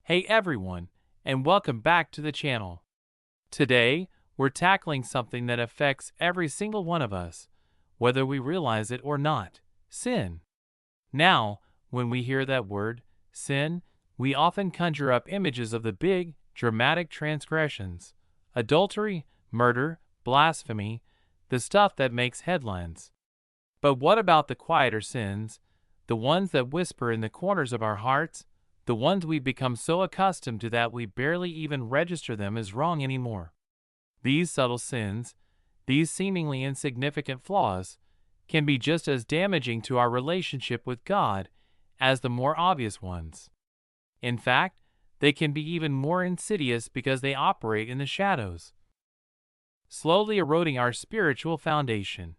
Hey everyone, and welcome back to the channel. Today, we're tackling something that affects every single one of us, whether we realize it or not: sin. Now, when we hear that word, sin, we often conjure up images of the big, dramatic transgressions: adultery, murder, blasphemy, the stuff that makes headlines. But what about the quieter sins, the ones that whisper in the corners of our hearts, the ones we've become so accustomed to that we barely even register them as wrong anymore? These subtle sins, these seemingly insignificant flaws, can be just as damaging to our relationship with God as the more obvious ones. In fact, they can be even more insidious because they operate in the shadows, slowly eroding our spiritual foundation.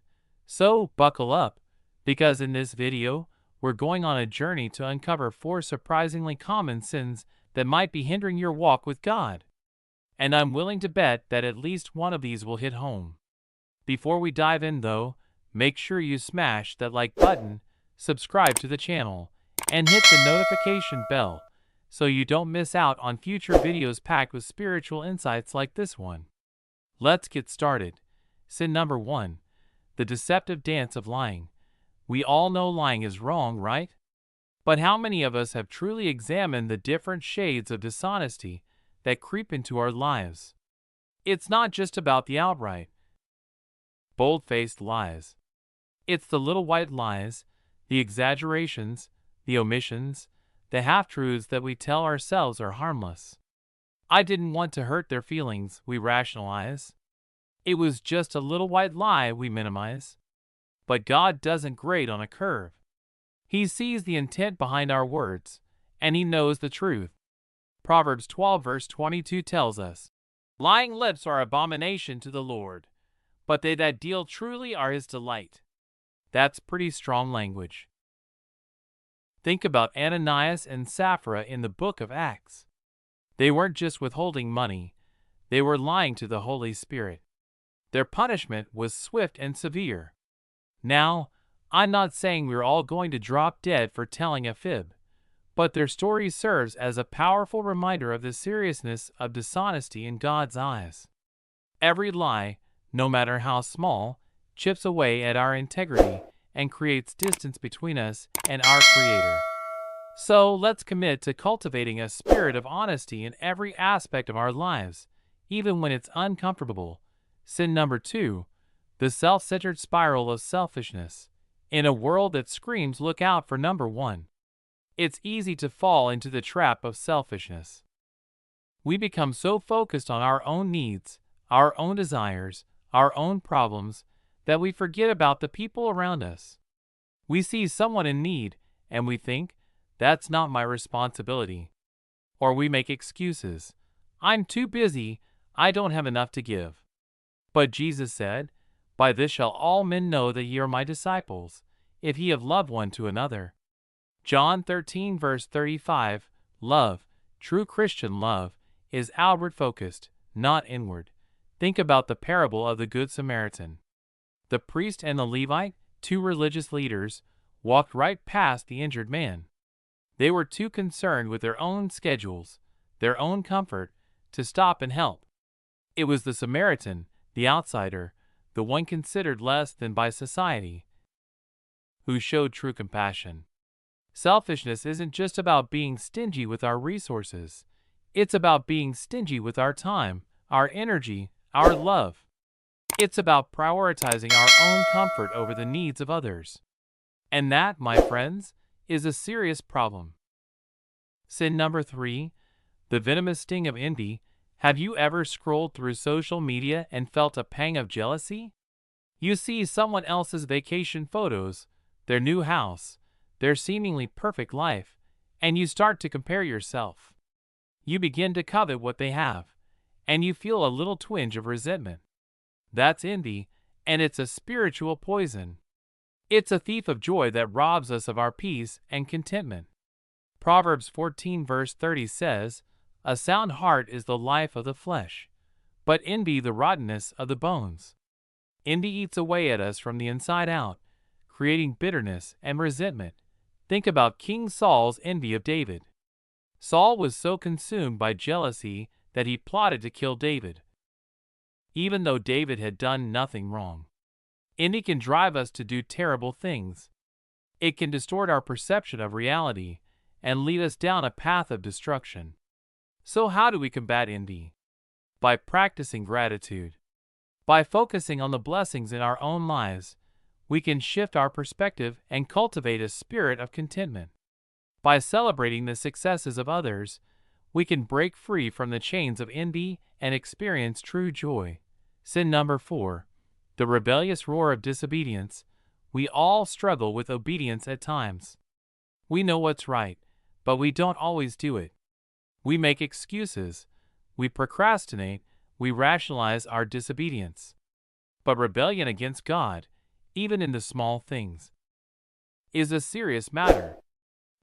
So, buckle up, because in this video, we're going on a journey to uncover 4 surprisingly common sins that might be hindering your walk with God. And I'm willing to bet that at least one of these will hit home. Before we dive in though, make sure you smash that like button, subscribe to the channel, and hit the notification bell so you don't miss out on future videos packed with spiritual insights like this one. Let's get started. Sin number 1. The deceptive dance of lying. We all know lying is wrong, right? But how many of us have truly examined the different shades of dishonesty that creep into our lives? It's not just about the outright, bold-faced lies. It's the little white lies, the exaggerations, the omissions, the half-truths that we tell ourselves are harmless. I didn't want to hurt their feelings, we rationalize. It was just a little white lie, we minimize. But God doesn't grade on a curve. He sees the intent behind our words, and He knows the truth. Proverbs 12 verse 22 tells us, "Lying lips are abomination to the Lord, but they that deal truly are His delight." That's pretty strong language. Think about Ananias and Sapphira in the book of Acts. They weren't just withholding money, they were lying to the Holy Spirit. Their punishment was swift and severe. Now, I'm not saying we're all going to drop dead for telling a fib, but their story serves as a powerful reminder of the seriousness of dishonesty in God's eyes. Every lie, no matter how small, chips away at our integrity and creates distance between us and our Creator. So let's commit to cultivating a spirit of honesty in every aspect of our lives, even when it's uncomfortable. Sin number 2. The self-centered spiral of selfishness. In a world that screams look out for number 1, it's easy to fall into the trap of selfishness. We become so focused on our own needs, our own desires, our own problems, that we forget about the people around us. We see someone in need, and we think, that's not my responsibility. Or we make excuses. I'm too busy, I don't have enough to give. But Jesus said, "By this shall all men know that ye are my disciples, if ye have loved one to another." John 13 verse 35, love, true Christian love, is outward focused, not inward. Think about the parable of the Good Samaritan. The priest and the Levite, 2 religious leaders, walked right past the injured man. They were too concerned with their own schedules, their own comfort, to stop and help. It was the Samaritan, the outsider, the one considered less than by society, who showed true compassion. Selfishness isn't just about being stingy with our resources. It's about being stingy with our time, our energy, our love. It's about prioritizing our own comfort over the needs of others. And that, my friends, is a serious problem. Sin number 3. The venomous sting of envy. Have you ever scrolled through social media and felt a pang of jealousy? You see someone else's vacation photos, their new house, their seemingly perfect life, and you start to compare yourself. You begin to covet what they have, and you feel a little twinge of resentment. That's envy, and it's a spiritual poison. It's a thief of joy that robs us of our peace and contentment. Proverbs 14 verse 30 says, "A sound heart is the life of the flesh, but envy the rottenness of the bones." Envy eats away at us from the inside out, creating bitterness and resentment. Think about King Saul's envy of David. Saul was so consumed by jealousy that he plotted to kill David, even though David had done nothing wrong. Envy can drive us to do terrible things. It can distort our perception of reality and lead us down a path of destruction. So how do we combat envy? By practicing gratitude. By focusing on the blessings in our own lives, we can shift our perspective and cultivate a spirit of contentment. By celebrating the successes of others, we can break free from the chains of envy and experience true joy. Sin number 4. The rebellious roar of disobedience. We all struggle with obedience at times. We know what's right, but we don't always do it. We make excuses, we procrastinate, we rationalize our disobedience. But rebellion against God, even in the small things, is a serious matter.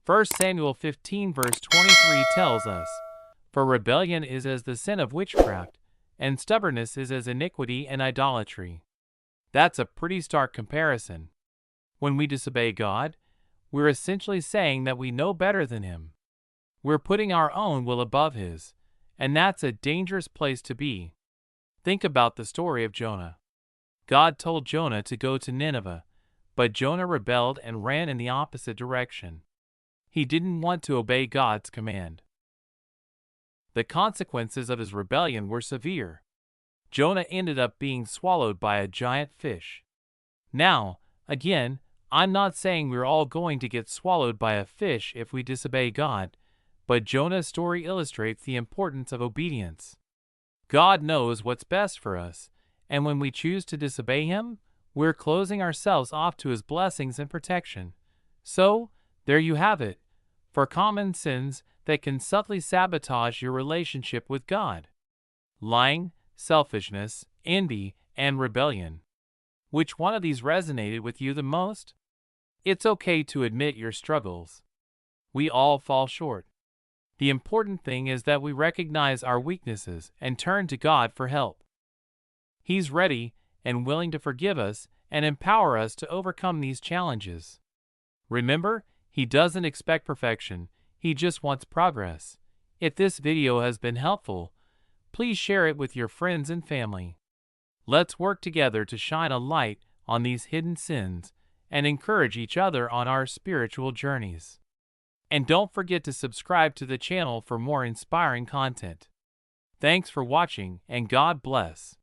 1 Samuel 15 verse 23 tells us, "For rebellion is as the sin of witchcraft, and stubbornness is as iniquity and idolatry." That's a pretty stark comparison. When we disobey God, we're essentially saying that we know better than Him. We're putting our own will above His, and that's a dangerous place to be. Think about the story of Jonah. God told Jonah to go to Nineveh, but Jonah rebelled and ran in the opposite direction. He didn't want to obey God's command. The consequences of his rebellion were severe. Jonah ended up being swallowed by a giant fish. Now, again, I'm not saying we're all going to get swallowed by a fish if we disobey God, but Jonah's story illustrates the importance of obedience. God knows what's best for us, and when we choose to disobey Him, we're closing ourselves off to His blessings and protection. So, there you have it, for common sins that can subtly sabotage your relationship with God: lying, selfishness, envy, and rebellion. Which one of these resonated with you the most? It's okay to admit your struggles. We all fall short. The important thing is that we recognize our weaknesses and turn to God for help. He's ready and willing to forgive us and empower us to overcome these challenges. Remember, He doesn't expect perfection, He just wants progress. If this video has been helpful, please share it with your friends and family. Let's work together to shine a light on these hidden sins and encourage each other on our spiritual journeys. And don't forget to subscribe to the channel for more inspiring content. Thanks for watching, and God bless.